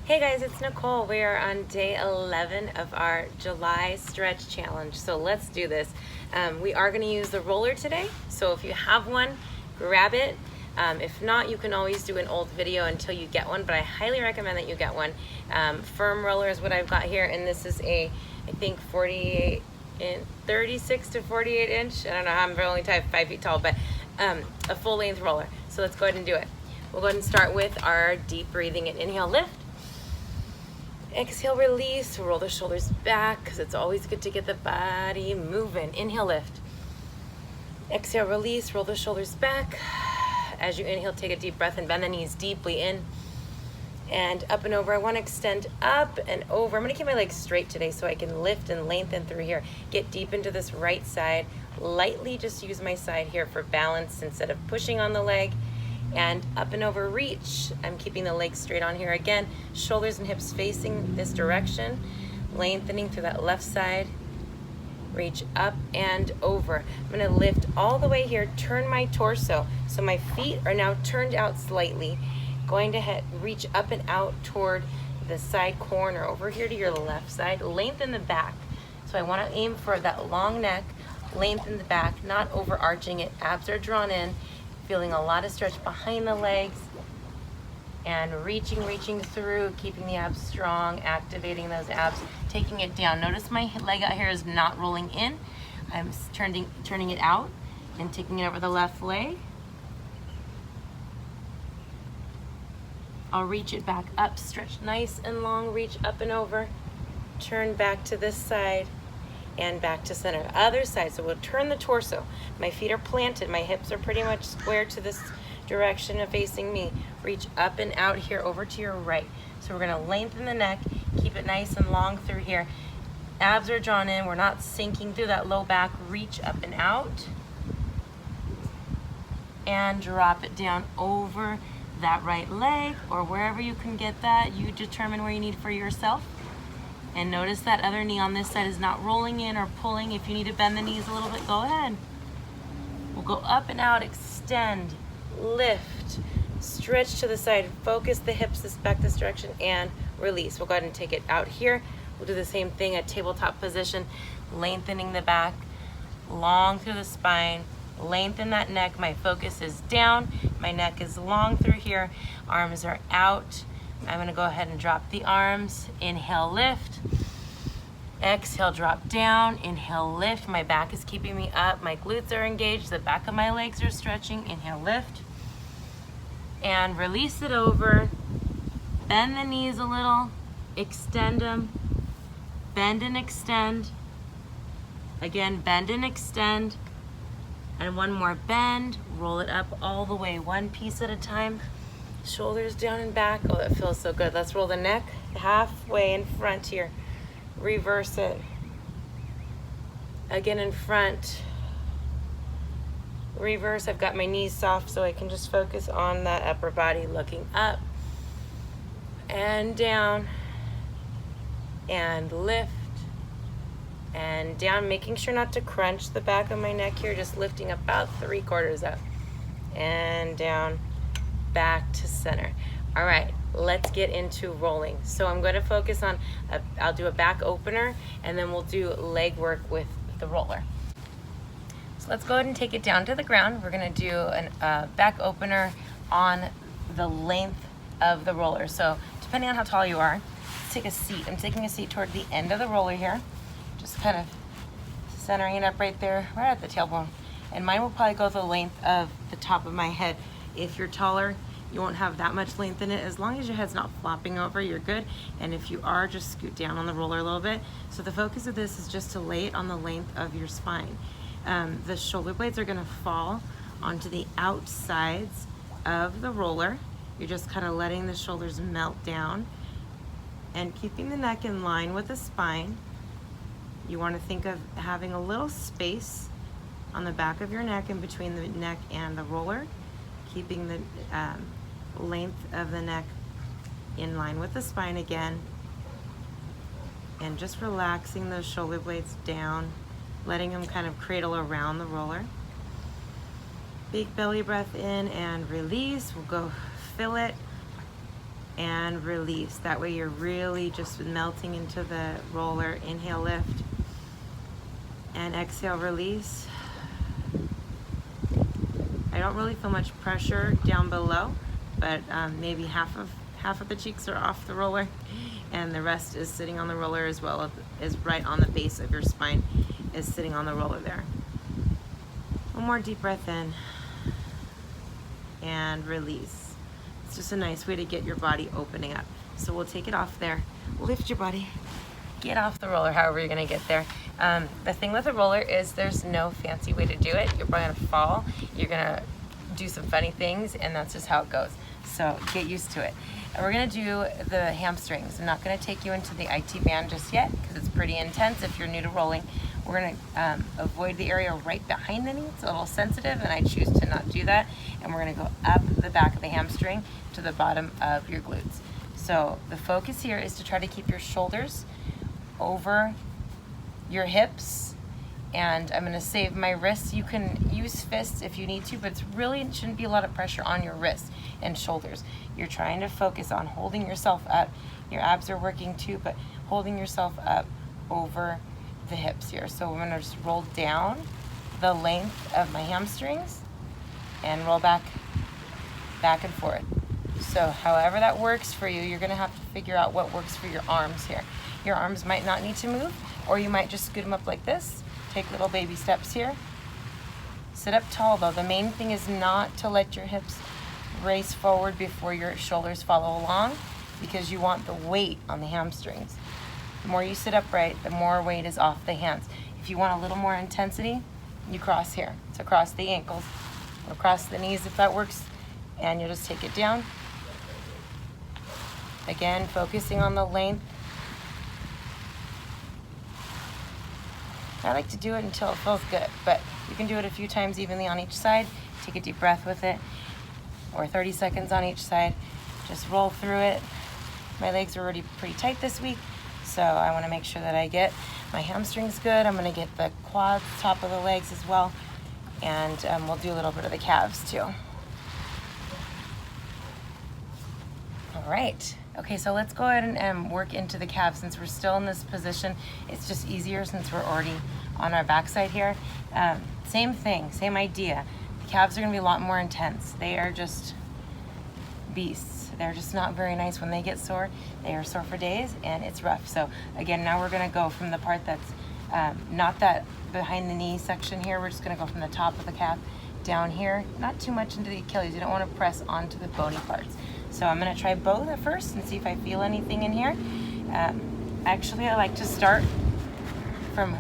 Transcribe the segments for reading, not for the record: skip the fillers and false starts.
Hey guys, it's Nicole. We are on day 11 of our July stretch challenge. So let's do this. We are going to use the roller today. So if you have one, grab it. If not, you can always do an old video until you get one, but I highly recommend that you get one. Firm roller is what I've got here, and this is a, I think 36 to 48 inch. I don't know, I'm only 5 feet tall, but a full length roller. So let's go ahead and do it. We'll go ahead and start with our deep breathing and inhale, lift. Exhale, release, roll the shoulders back because it's always good to get the body moving. Inhale, lift. Exhale, release, roll the shoulders back. As you inhale, take a deep breath and bend the knees deeply in and up and over. I want to extend up and over. I'm going to keep my legs straight today so I can lift and lengthen through here. Get deep into this right side. Lightly just use my side here for balance instead of pushing on the leg. And up and over, reach. I'm keeping the legs straight on here again. Shoulders and hips facing this direction. Lengthening through that left side. Reach up and over. I'm going to lift all the way here. Turn my torso. So my feet are now turned out slightly. Going to reach up and out toward the side corner over here to your left side. Lengthen the back. So I want to aim for that long neck. Lengthen the back, not overarching it. Abs are drawn in. Feeling a lot of stretch behind the legs and reaching through, keeping the abs strong, activating those abs, taking it down. Notice my leg out here is not rolling in. I'm turning it out and taking it over the left leg. I'll reach it back up, stretch nice and long, reach up and over, turn back to this side and back to center. Other side, so we'll turn the torso. My feet are planted, my hips are pretty much square to this direction of facing me. Reach up and out here over to your right. So we're gonna lengthen the neck, keep it nice and long through here. Abs are drawn in, we're not sinking through that low back. Reach up and out. And drop it down over that right leg or wherever you can get that. You determine where you need for yourself. And notice that other knee on this side is not rolling in or pulling. If you need to bend the knees a little bit, go ahead. We'll go up and out, extend, lift, stretch to the side, focus the hips back this direction, and release. We'll go ahead and take it out here. We'll do the same thing at tabletop position, lengthening the back, long through the spine, lengthen that neck. My focus is down, my neck is long through here, arms are out. I'm gonna go ahead and drop the arms. Inhale, lift. Exhale, drop down. Inhale, lift. My back is keeping me up. My glutes are engaged. The back of my legs are stretching. Inhale, lift. And release it over. Bend the knees a little. Extend them. Bend and extend. Again, bend and extend. And one more bend. Roll it up all the way, one piece at a time. Shoulders down and back. Oh, that feels so good. Let's roll the neck halfway in front here. Reverse it. Again in front. Reverse. I've got my knees soft so I can just focus on that upper body, looking up and down and lift and down, making sure not to crunch the back of my neck here, just lifting about 3/4 up and down, back to center. All right, let's get into rolling. So I'm going to focus on, I'll do a back opener and then we'll do leg work with the roller. So let's go ahead and take it down to the ground. We're going to do a back opener on the length of the roller. So depending on how tall you are, let's take a seat. I'm taking a seat toward the end of the roller here, just kind of centering it up right there, right at the tailbone. And mine will probably go the length of the top of my head. If you're taller, you won't have that much length in it. As long as your head's not flopping over, you're good. And if you are, just scoot down on the roller a little bit. So the focus of this is just to lay it on the length of your spine. The shoulder blades are gonna fall onto the outsides of the roller. You're just kind of letting the shoulders melt down and keeping the neck in line with the spine. You wanna think of having a little space on the back of your neck in between the neck and the roller, keeping the length of the neck in line with the spine again, and just relaxing those shoulder blades down, letting them kind of cradle around the roller. Big belly breath in and release. We'll go fill it. and release. That way you're really just melting into the roller. Inhale, lift, and exhale, release. I don't really feel much pressure down below, but maybe half of the cheeks are off the roller, and the rest is sitting on the roller, as well as right on the base of your spine is sitting on the roller there. One more deep breath in and release. It's just a nice way to get your body opening up. So we'll take it off there. Lift your body, get off the roller, however you're gonna get there. The thing with the roller is there's no fancy way to do it. You're probably gonna fall, you're gonna do some funny things, and that's just how it goes. So get used to it. And we're gonna do the hamstrings. I'm not gonna take you into the IT band just yet because it's pretty intense if you're new to rolling. We're gonna avoid the area right behind the knee. It's a little sensitive, and I choose to not do that. And we're gonna go up the back of the hamstring to the bottom of your glutes. So the focus here is to try to keep your shoulders over your hips, and I'm gonna save my wrists. You can use fists if you need to, but it shouldn't be a lot of pressure on your wrists and shoulders. You're trying to focus on holding yourself up. Your abs are working too, but holding yourself up over the hips here. So I'm gonna just roll down the length of my hamstrings and roll back and forth. So however that works for you, you're gonna have to figure out what works for your arms here. Your arms might not need to move, or you might just scoot them up like this. Take little baby steps here. Sit up tall though. The main thing is not to let your hips race forward before your shoulders follow along, because you want the weight on the hamstrings. The more you sit upright, the more weight is off the hands. If you want a little more intensity, you cross here. So cross the ankles, or cross the knees if that works, and you'll just take it down. Again, focusing on the length. I like to do it until it feels good, but you can do it a few times evenly on each side. Take a deep breath with it, or 30 seconds on each side. Just roll through it. My legs are already pretty tight this week, so I want to make sure that I get my hamstrings good. I'm going to get the quads, top of the legs as well, and we'll do a little bit of the calves too. All right. Okay, so let's go ahead and work into the calves. Since we're still in this position, it's just easier since we're already on our backside here. Same thing, same idea. The calves are gonna be a lot more intense. They are just beasts. They're just not very nice when they get sore. They are sore for days, and it's rough. So again, now we're gonna go from the part that's not that behind the knee section here. We're just gonna go from the top of the calf down here, not too much into the Achilles. You don't wanna press onto the bony parts. So I'm gonna try both at first and see if I feel anything in here. Actually, I like to start from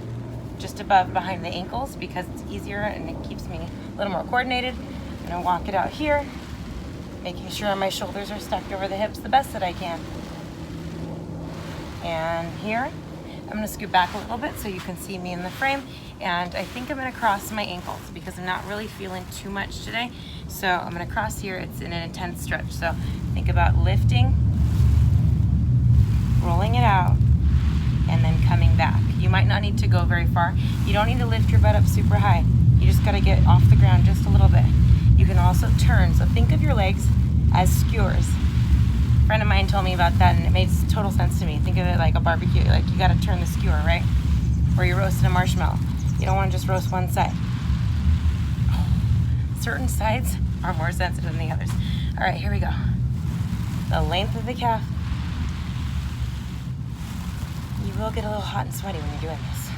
just above behind the ankles because it's easier and it keeps me a little more coordinated. I'm gonna walk it out here, making sure my shoulders are stacked over the hips the best that I can. And here, I'm gonna scoot back a little bit so you can see me in the frame. And I think I'm gonna cross my ankles because I'm not really feeling too much today. So I'm gonna cross here. It's in an intense stretch. So think about lifting, rolling it out, and then coming back. You might not need to go very far. You don't need to lift your butt up super high. You just gotta get off the ground just a little bit. You can also turn. So think of your legs as skewers. A friend of mine told me about that, and it made total sense to me. Think of it like a barbecue. Like you gotta turn the skewer, right? Or you're roasting a marshmallow. You don't wanna just roast one side. Certain sides are more sensitive than the others. All right, here we go. The length of the calf. You will get a little hot and sweaty when you're doing this,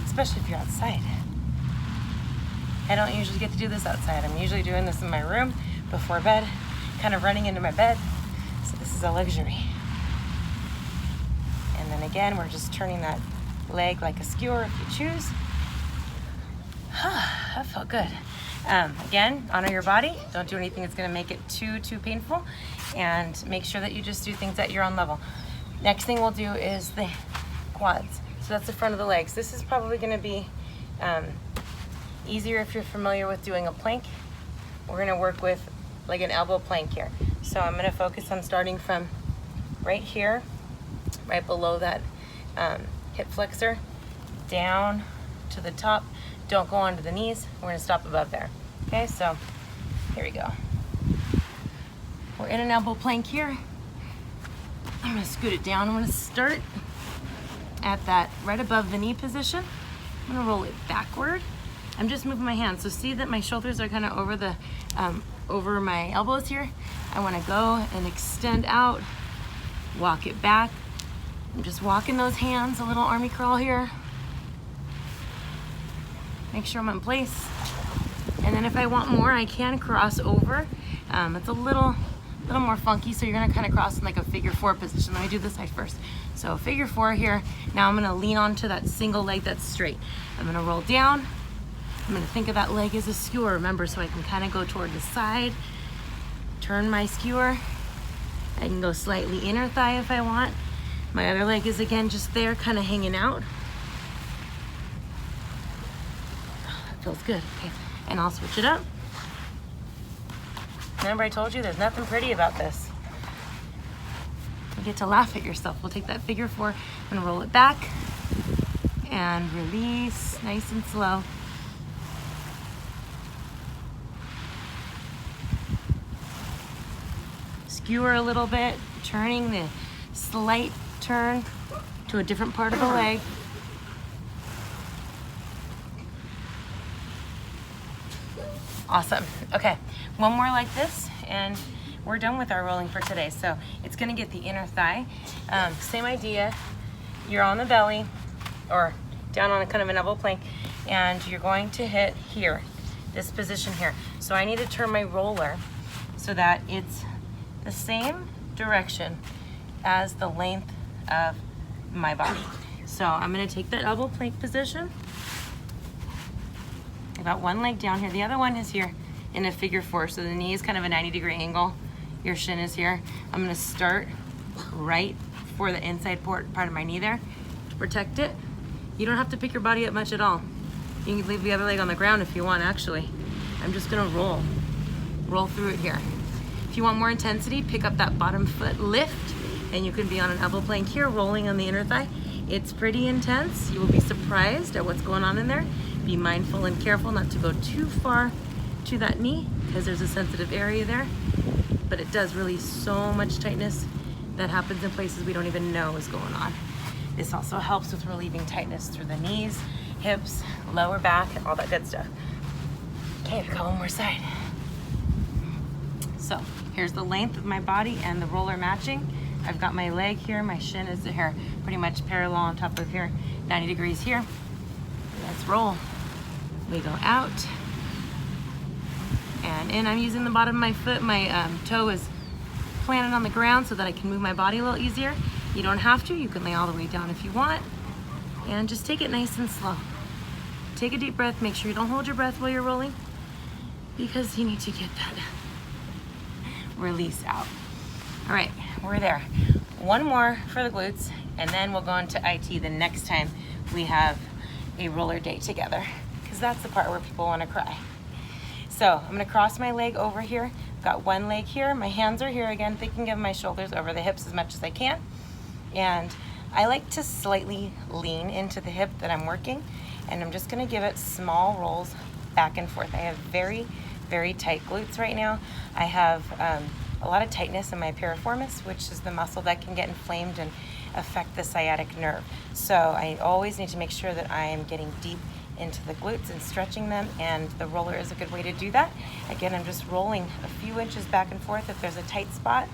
especially if you're outside. I don't usually get to do this outside. I'm usually doing this in my room before bed, kind of running into my bed. So this is a luxury. And then again, we're just turning that leg like a skewer if you choose. That felt good. Again, honor your body. Don't do anything that's gonna make it too painful, and make sure that you just do things at your own level. Next thing we'll do is the quads. So that's the front of the legs. This is probably gonna be easier if you're familiar with doing a plank. We're gonna work with like an elbow plank here. So I'm gonna focus on starting from right here, right below that hip flexor, down to the top. Don't go onto the knees. We're gonna stop above there. Okay, so here we go. We're in an elbow plank here. I'm gonna scoot it down. I'm gonna start at that right above the knee position. I'm gonna roll it backward. I'm just moving my hands. So see that my shoulders are kind of over the over my elbows here. I wanna go and extend out, walk it back. I'm just walking those hands, a little army crawl here. Make sure I'm in place. And then if I want more, I can cross over. It's a little more funky, so you're gonna kind of cross in like a figure 4 position. Let me do this side first. So figure 4 here. Now I'm gonna lean onto that single leg that's straight. I'm gonna roll down. I'm gonna think of that leg as a skewer, remember, so I can kind of go toward the side, turn my skewer. I can go slightly inner thigh if I want. My other leg is again just there, kind of hanging out. Oh, that feels good. Okay, and I'll switch it up. Remember I told you there's nothing pretty about this. You get to laugh at yourself. We'll take that figure 4 and roll it back and release nice and slow. Skewer a little bit, turning the slight turn to a different part of the leg. Awesome. Okay, one more like this and we're done with our rolling for today. So it's gonna get the inner thigh. Same idea. You're on the belly or down on a kind of an elbow plank and you're going to hit here, this position here. So I need to turn my roller so that it's the same direction as the length of my body. So I'm gonna take that elbow plank position. I got one leg down here. The other one is here in a figure 4. So the knee is kind of a 90-degree angle. Your shin is here. I'm gonna start right for the inside part of my knee there to protect it. You don't have to pick your body up much at all. You can leave the other leg on the ground if you want, actually. I'm just gonna roll through it here. If you want more intensity, pick up that bottom foot lift and you can be on an elbow plank here, rolling on the inner thigh. It's pretty intense. You will be surprised at what's going on in there. Be mindful and careful not to go too far to that knee because there's a sensitive area there, but it does release so much tightness that happens in places we don't even know is going on. This also helps with relieving tightness through the knees, hips, lower back, all that good stuff. Okay, we've got one more side. So here's the length of my body and the roller matching. I've got my leg here, my shin is here, pretty much parallel on top of here, 90 degrees here. Let's roll. We go out and in. I'm using the bottom of my foot. My toe is planted on the ground so that I can move my body a little easier. You don't have to. You can lay all the way down if you want. And just take it nice and slow. Take a deep breath. Make sure you don't hold your breath while you're rolling because you need to get that release out. All right, we're there. One more for the glutes and then we'll go into IT the next time we have a roller day together, because that's the part where people want to cry. So I'm going to cross my leg over here. Got one leg here. My hands are here again, thinking of my shoulders over the hips as much as I can. And I like to slightly lean into the hip that I'm working, and I'm just going to give it small rolls back and forth. I have very, very tight glutes right now. I have a lot of tightness in my piriformis, which is the muscle that can get inflamed and affect the sciatic nerve. So I always need to make sure that I am getting deep into the glutes and stretching them, and the roller is a good way to do that. Again, I'm just rolling a few inches back and forth. If there's a tight spot,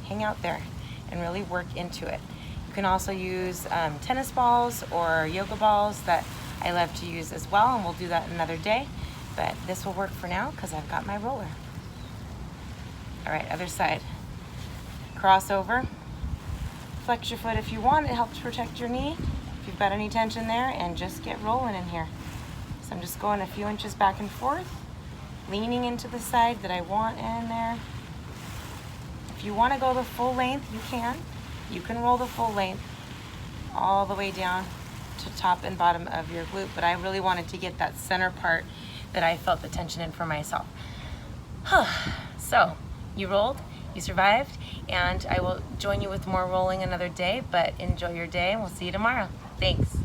hang out there and really work into it. You can also use tennis balls or yoga balls that I love to use as well, and we'll do that another day, but this will work for now because I've got my roller. All right, other side. Cross over. Flex your foot if you want. It helps protect your knee if you've got any tension there, and just get rolling in here. So I'm just going a few inches back and forth, leaning into the side that I want in there. If you want to go the full length, you can. You can roll the full length all the way down to top and bottom of your glute, but I really wanted to get that center part that I felt the tension in for myself. So you rolled, you survived, and I will join you with more rolling another day, but enjoy your day and we'll see you tomorrow. Thanks.